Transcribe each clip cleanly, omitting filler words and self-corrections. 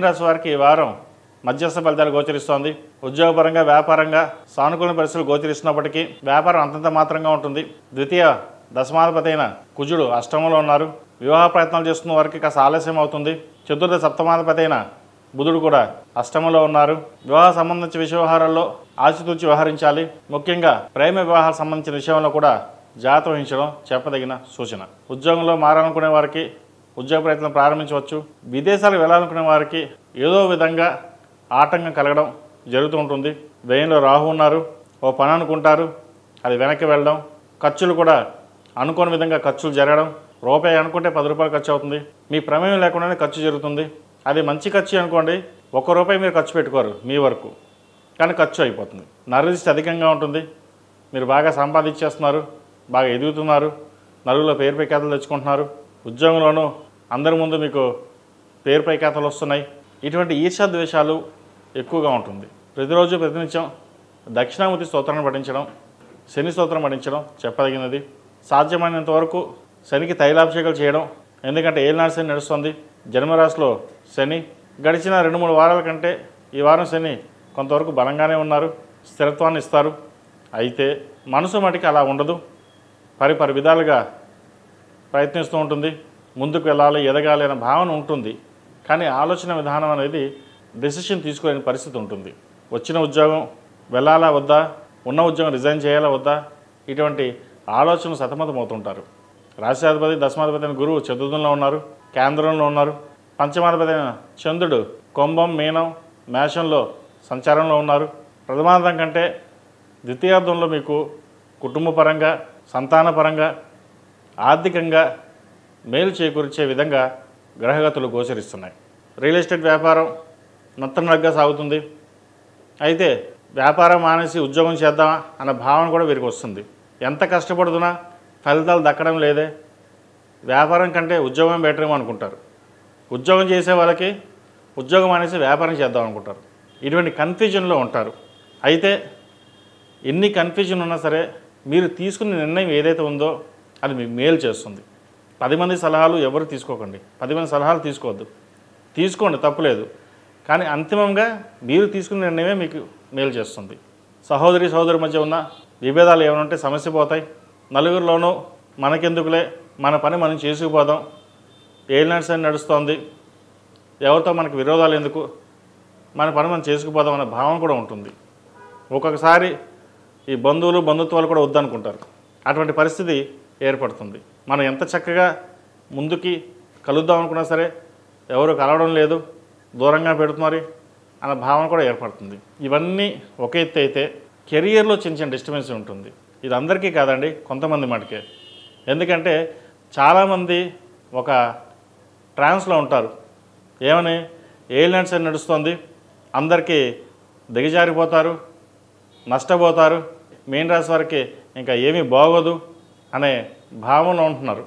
మీన రాశి వారికి ఈ వారం మధ్యస్థ ఫలితాలు గోచరిస్తోంది. ఉద్యోగపరంగా వ్యాపారంగా సానుకూల పరిస్థితులు గోచరిస్తున్నప్పటికీ వ్యాపారం అంతంత మాత్రంగా ఉంటుంది. ద్వితీయ దశమాధిపతి అయిన కుజుడు అష్టమంలో ఉన్నారు. వివాహ ప్రయత్నాలు చేస్తున్న వారికి కాస్త ఆలస్యం అవుతుంది. చతుర్థ సప్తమాధిపతి అయిన బుధుడు కూడా అష్టమంలో ఉన్నారు. వివాహ సంబంధించిన వ్యవహారాల్లో ఆచితూచి వ్యవహరించాలి. ముఖ్యంగా ప్రేమ వివాహాలకు సంబంధించిన విషయంలో కూడా జాగ్రత్త వహించడం చెప్పదగిన సూచన. ఉద్యోగంలో మారాలనుకునే వారికి ఉద్యోగ ప్రయత్నం ప్రారంభించవచ్చు. విదేశాలకు వెళ్ళాలనుకునే వారికి ఏదో విధంగా ఆటంకం కలగడం జరుగుతూ ఉంటుంది. వ్యయంలో రాహు ఉన్నారు. ఓ పని అనుకుంటారు, అది వెనక్కి వెళ్ళడం, ఖర్చులు కూడా అనుకోని విధంగా ఖర్చులు జరగడం. రూపాయి అనుకుంటే 10 రూపాయలు ఖర్చు అవుతుంది. మీ ప్రమేయం లేకుండానే ఖర్చు జరుగుతుంది. అది మంచి ఖర్చు అనుకోండి, ₹1 మీరు ఖర్చు పెట్టుకోరు మీ వరకు, కానీ ఖర్చు అయిపోతుంది. నరదిష్టి అధికంగా ఉంటుంది. మీరు బాగా సంపాదించేస్తున్నారు, బాగా ఎదుగుతున్నారు, నలుగురిలో పేరు ప్రఖ్యాతలు తెచ్చుకుంటున్నారు. ఉద్యోగంలోనూ అందరి ముందు మీకు పేరు ప్రఖ్యాతలు వస్తున్నాయి. ఇటువంటి ఈర్ష్యాద్వేషాలు ఎక్కువగా ఉంటుంది. ప్రతిరోజు ప్రతినిత్యం దక్షిణామూర్తి స్తోత్రాన్ని పఠించడం, శని స్తోత్రం పఠించడం చెప్పదగినది. సాధ్యమైనంత వరకు శనికి తైలాభిషేకాలు చేయడం. ఎందుకంటే ఏలినాటి శని నడుస్తుంది. జన్మరాశిలో శని గడిచిన 2-3 వారాల కంటే ఈ వారం శని కొంతవరకు బలంగానే ఉన్నారు, స్థిరత్వాన్ని ఇస్తారు. అయితే మనసు మటుకు అలా ఉండదు. పరిపరి విధాలుగా ప్రయత్నిస్తూ ఉంటుంది. ముందుకు వెళ్ళాలి, ఎదగాలి అనే భావన ఉంటుంది. కానీ ఆలోచన విధానం అనేది డెసిషన్ తీసుకోలేని పరిస్థితి ఉంటుంది. వచ్చిన ఉద్యోగం వెళ్ళాలా వద్దా, ఉన్న ఉద్యోగం రిజైన్ చేయాలా వద్దా, ఇటువంటి ఆలోచనలు సతమతమవుతుంటారు. రాష్ట్రాధిపతి దశమాధిపతి అయిన గురువు చతుర్థంలో ఉన్నారు, కేంద్రంలో ఉన్నారు. పంచమాధిపతి అయిన చంద్రుడు కుంభం, మీనం, మేషంలో సంచారంలో ఉన్నారు. ప్రథమార్థం కంటే ద్వితీయార్థంలో మీకు కుటుంబపరంగా, సంతానపరంగా, ఆర్థికంగా మేలు చేకూర్చే విధంగా గ్రహగతులు గోచరిస్తున్నాయి. రియల్ ఎస్టేట్ వ్యాపారం నత్తనడగ్గా సాగుతుంది. అయితే వ్యాపారం మానేసి ఉద్యోగం చేద్దామా అన్న భావన కూడా వీరికి వస్తుంది. ఎంత కష్టపడుతున్నా ఫలితాలు దక్కడం లేదే, వ్యాపారం కంటే ఉద్యోగం బెటరేమో అనుకుంటారు. ఉద్యోగం చేసే వాళ్ళకి ఉద్యోగం అనేసి వ్యాపారం చేద్దాం అనుకుంటారు. ఇటువంటి కన్ఫ్యూజన్లో ఉంటారు. అయితే ఎన్ని కన్ఫ్యూజన్ ఉన్నా సరే మీరు తీసుకునే నిర్ణయం ఏదైతే ఉందో అది మీకు మేలు చేస్తుంది. 10 మంది సలహాలు ఎవరు తీసుకోకండి. 10 మంది సలహాలు తీసుకోవద్దు. తీసుకోండి, తప్పులేదు. కానీ అంతిమంగా మీరు తీసుకునే నిర్ణయమే మీకు మేలు చేస్తుంది. సహోదరి మధ్య ఉన్న విభేదాలు ఏమైనా ఉంటే సమస్య పోతాయి. నలుగురిలోనూ మనకెందుకులే, మన పని మనం చేసుకుపోదాం, ఏలినాటి శని నడుస్తోంది, ఎవరితో మనకు విరోధాలు ఎందుకు, మన పని మనం చేసుకుపోదాం అనే భావన కూడా ఉంటుంది. ఒక్కొక్కసారి ఈ బంధుత్వాలు కూడా వద్దనుకుంటారు. అటువంటి పరిస్థితి ఏర్పడుతుంది. మనం ఎంత చక్కగా ముందుకి కలుద్దాం అనుకున్నా సరే ఎవరు కలవడం లేదు, దూరంగా పెడుతున్నారు అన్న భావన కూడా ఏర్పడుతుంది. ఇవన్నీ ఒక ఎత్తు అయితే కెరియర్లో చిన్న డిస్టర్బెన్స్ ఉంటుంది. ఇది అందరికీ కాదండి, కొంతమంది మటుకే. ఎందుకంటే చాలామంది ఒక ట్రాన్స్లో ఉంటారు. ఏమని ఏలినాటి శని నడుస్తుంది, అందరికీ దిగజారిపోతారు, నష్టపోతారు, మీన రాశి వారికి ఇంకా ఏమీ బాగోదు అనే భావనలో ఉంటున్నారు.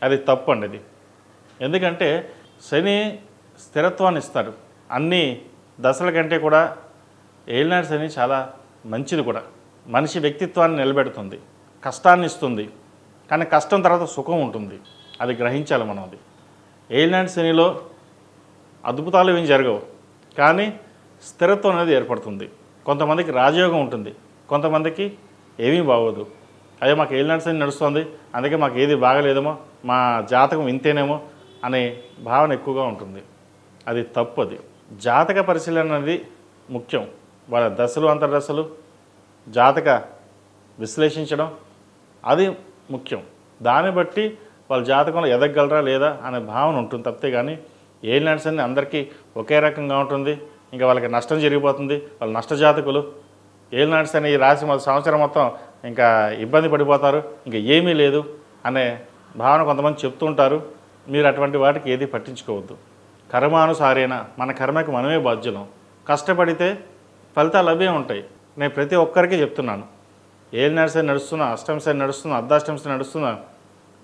అది తప్పు అండి. అది ఎందుకంటే శని స్థిరత్వాన్ని ఇస్తాడు. అన్ని దశల కంటే కూడా ఏలినాటి శని చాలా మంచిది కూడా. మనిషి వ్యక్తిత్వాన్ని నిలబెడుతుంది, కష్టాన్ని ఇస్తుంది. కానీ కష్టం తర్వాత సుఖం ఉంటుంది, అది గ్రహించాలి మనం. అది ఏలినాటి శనిలో అద్భుతాలు ఏం జరగవు, కానీ స్థిరత్వం అనేది ఏర్పడుతుంది. కొంతమందికి రాజయోగం ఉంటుంది, కొంతమందికి ఏమీ బాగోదు. అదే మాకు ఏలినాటి శని నడుస్తుంది, అందుకే మాకు ఏది బాగలేదేమో, మా జాతకం ఇంతేనేమో అనే భావన ఎక్కువగా ఉంటుంది. అది తప్పు. అది జాతక పరిశీలన అనేది ముఖ్యం. వాళ్ళ దశలు, అంతర్దశలు, జాతక విశ్లేషించడం అది ముఖ్యం. దాన్ని బట్టి వాళ్ళ జాతకంలో ఎదగలరా లేదా అనే భావన ఉంటుంది తప్పితే. కానీ ఏలినాటి శని అందరికీ ఒకే రకంగా ఉంటుంది, ఇంకా వాళ్ళకి నష్టం జరిగిపోతుంది, వాళ్ళు నష్టజాతకులు. ఏలినాటి శని ఈ రాశి సంవత్సరం మొత్తం ఇంకా ఇబ్బంది పడిపోతారు, ఇంకా ఏమీ లేదు అనే భావన కొంతమంది చెప్తూ ఉంటారు. మీరు అటువంటి వాటికి ఏది పట్టించుకోవద్దు. కర్మానుసారేణ మన కర్మకి మనమే బాధ్యులం. కష్టపడితే ఫలితాలు అవే ఉంటాయి. నేను ప్రతి ఒక్కరికి చెప్తున్నాను, ఏలినాటి శని నడుస్తున్నా, అష్టమ శని నడుస్తున్నా, అర్ధాష్టమ శని నడుస్తున్నా,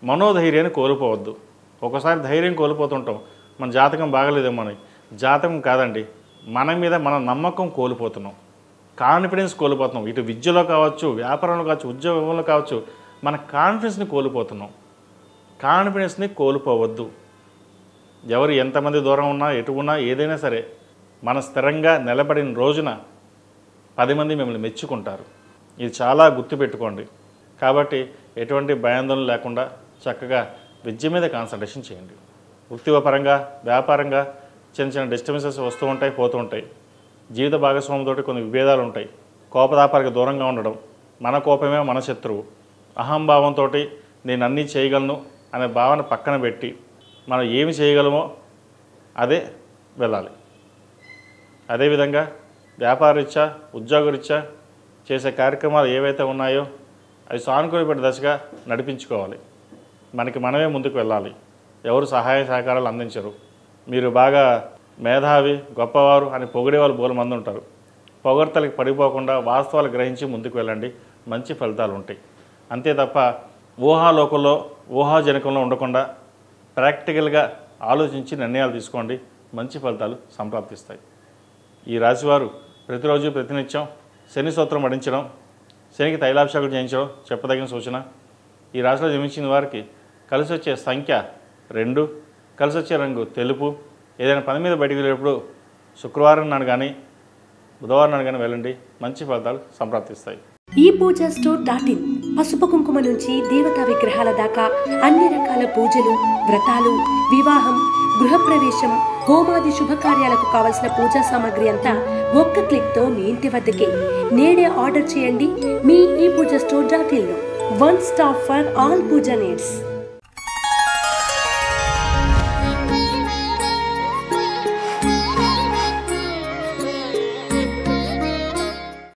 మనోధైర్యాన్ని కోల్పోవద్దు. ఒకసారి ధైర్యం కోల్పోతుంటాం, మన జాతకం బాగలేదేమో అని. జాతకం కాదండి, మన మీద మన నమ్మకం కోల్పోతున్నాం, కాన్ఫిడెన్స్ కోల్పోతున్నాం. ఇటు విద్యలో కావచ్చు, వ్యాపారంలో కావచ్చు, ఉద్యోగంలో కావచ్చు, మన కాన్ఫిడెన్స్ని కోల్పోతున్నాం. కాన్ఫిడెన్స్ని కోల్పోవద్దు. ఎవరు ఎంతమంది దూరం ఉన్నా ఎటు ఉన్నా ఏదైనా సరే మన స్థిరంగా నిలబడిన రోజున 10 మంది మిమ్మల్ని మెచ్చుకుంటారు. ఇది చాలా గుర్తుపెట్టుకోండి. కాబట్టి ఎటువంటి భయాందోళన లేకుండా చక్కగా విద్య మీద కాన్సన్ట్రేషన్ చేయండి. వృత్తిపరంగా వ్యాపారంగా చిన్న చిన్న డిస్టర్బెన్సెస్ వస్తూ ఉంటాయి, పోతూ ఉంటాయి. జీవిత భాగస్వామితోటి కొన్ని విభేదాలు ఉంటాయి. కోపతాపాలకు దూరంగా ఉండడం, మన కోపమే మన శత్రువు, అహంభావంతో నేను అన్నీ చేయగలను అనే భావన పక్కన పెట్టి మనం ఏమి చేయగలమో అదే వెళ్ళాలి. అదేవిధంగా వ్యాపారరీత్యా ఉద్యోగరీత్యా చేసే కార్యక్రమాలు ఏవైతే ఉన్నాయో అవి సానుకూలపడే దశగా నడిపించుకోవాలి. మనకి మనమే ముందుకు వెళ్ళాలి. ఎవరు సహాయ సహకారాలు అందించరు. మీరు బాగా మేధావి గొప్పవారు అని పొగిడే వాళ్ళు బోలు మంది ఉంటారు. పొగడ్తలకి పడిపోకుండా వాస్తవాలు గ్రహించి ముందుకు వెళ్ళండి. మంచి ఫలితాలు ఉంటాయి. అంతే తప్ప ఊహాలోకంలో ఊహాజనకంలో ఉండకుండా ప్రాక్టికల్గా ఆలోచించి నిర్ణయాలు తీసుకోండి. మంచి ఫలితాలు సంప్రాప్తిస్తాయి. ఈ రాశివారు ప్రతిరోజు ప్రతినిత్యం శని స్తోత్రం పఠించడం, శనికి తైలాభిషేకం చేయించడం చెప్పదగిన సూచన. ఈ రాశిలో జన్మించిన వారికి కలిసి వచ్చే సంఖ్య 2, కలిసి వచ్చే రంగు తెలుపు. ఏదైనా పని మీద బయటికి వెళ్ళేటప్పుడు శుక్రవారం నాడు కానీ బుధవారం నాడు కానీ వెళ్ళండి. మంచి ఫలితాలు సంప్రాప్తిస్తాయి. ePoojaStore.in పసుపు కుంకుమ నుంచి దేవతా విగ్రహాల దాకా అన్ని రకాల పూజలు, వ్రతాలు, వివాహం, గృహప్రవేశం, హోమాది శుభకార్యాలకు కావలసిన పూజా సామాగ్రి అంతా ఒక్క క్లిక్తో మీ ఇంటి వద్దకే. నేడే ఆర్డర్ చేయండి మీ ePoojaStore.in లో. One stop for all puja needs.